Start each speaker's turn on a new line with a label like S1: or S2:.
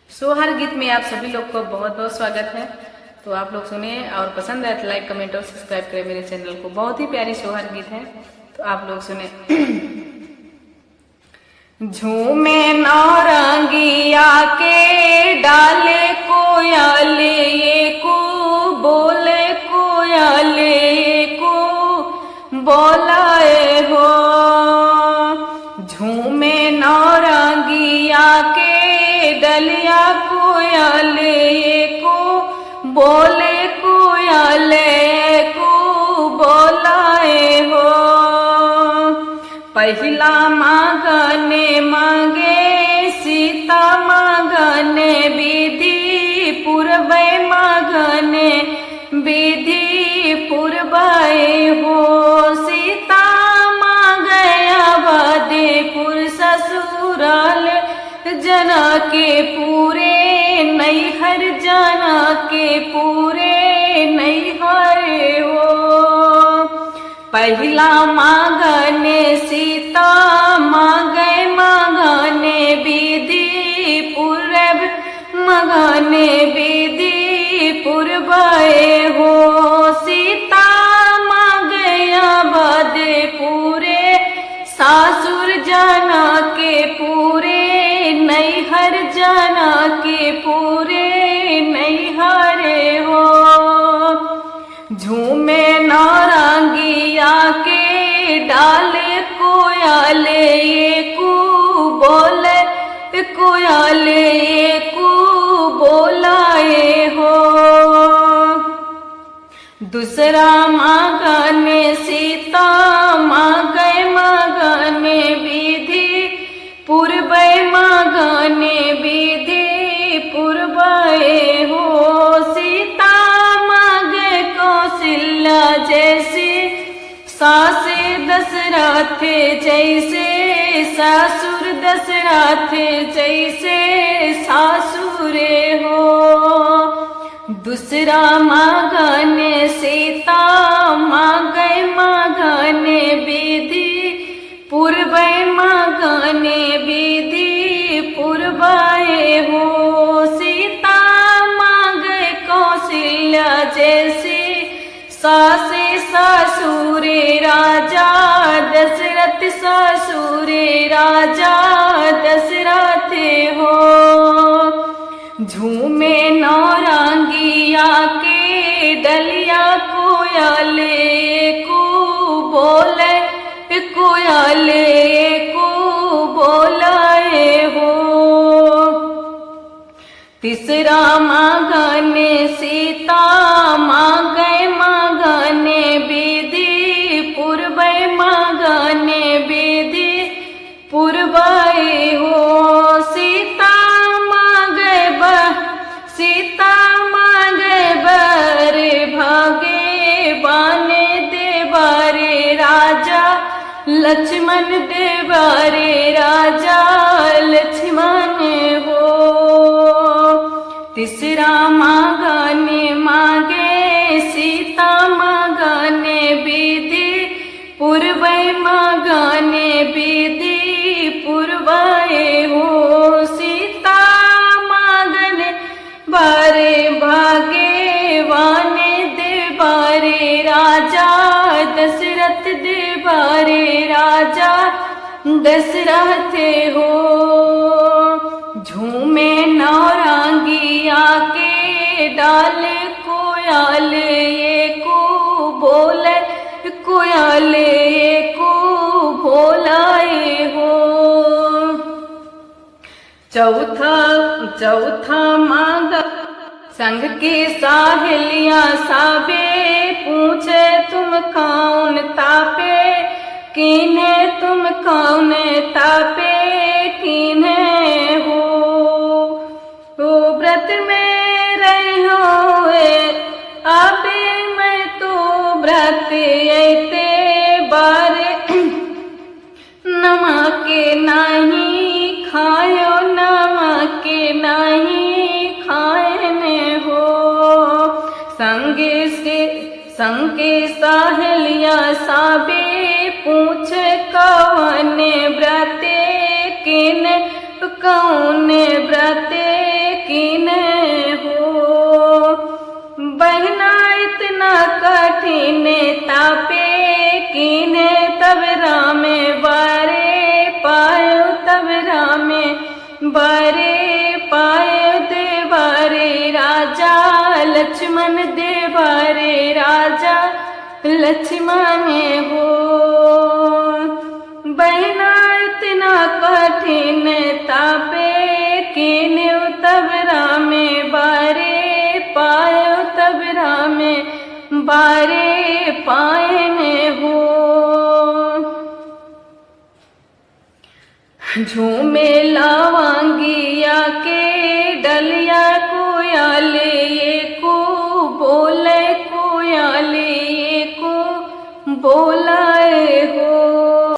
S1: सोहर गीत में आप सभी लोग को बहुत बहुत स्वागत है। तो आप लोग सुने और पसंद आए तो लाइक कमेंट और सब्सक्राइब करें मेरे चैनल को। बहुत ही प्यारी सोहर गीत है, तो आप लोग सुने। झूमे नौरंगिया के डाले कोयले ये को बोले कोयले ये को बोलाए हो। झूमे नौरंगिया के डलिया कोयले को बोले कोयले को बोलाए हो। पहला मांगने मांगे सीता मांगने विधि पूर्वे मांगने विधि पूर्वे हो। सीता मांगे अवधपुर ससुराल जना के पूरे नैहर जना के पूरे नैहर हो। पहला मांगने सीता मांगने विधि पूर्व मांगने विधि पूर्वे हो। सीता मांगे अवधपुरे सासुर जना के पूरे नैहर जना के पूरे नैहर हो। झूमे नौरंगिया के डाले कोयले ये को बोले कोयले ये को बोलाए हो। दूसरा मांगने सीता मांगने विधि पूर्वे मांगने विधि पूर्वे हो। सीता मांगे कौशल्या जैसे सासे दशरथ जैसे ससुर दशरथ जैसे सासुरे हो। दूसरा मांगने सीता मांगने विधि पूर्वे मांगने विधि पूर्वे हो। सीता मांगे कौशल्या जैसे सासे ससुरे राजा दशरथ ससुरे राजा दशरथ हो। झूमे नौरंगिया के डलिया कोयले को बोले कोयले को बोलाए हो। तीसरा मांगने सीता मांगने विधि पूर्वे मांगने विधि पूर्वे हो। सीता मांगे बरे भागे बाने देवारे राजा लक्ष्मण देवारे राजा लक्ष्मण हो। तीसरा मांगने मांगे सीता मांगने विधि पूर्वे मांगने विधि पूर्वे हो। सीता मांगने बारे भागे वाने देवारे राजा दशरथ देवारे राजा दशरथ हो। झूमे नौरंगिया के डाले कोयले ये को बोले कोयले ये को बोलाए हो। चौथा मांग संग की साहेलियां साबे पूछे तुम कौन तापे किन्हे तुम कौन तापे किन्हे हो। व्रत में रही हो अबे मैं तो व्रत ऐते बारे नमके नहीं खायो नमके नहीं खाने हो। संगे साहेलिया साबे पूछ कौन व्रते किन कौन व्रते कठिन तापे कीने तब रामे बारे पायो तब रामे बारे पायो देवारे राजा लक्ष्मण देवारे राजा लक्ष्मण हो। बहना इतना कठिन तापे कीने तब रामे बारे पायो तब रामे बारे पायने हो। झूमे लावांगिया के डलिया कोयाले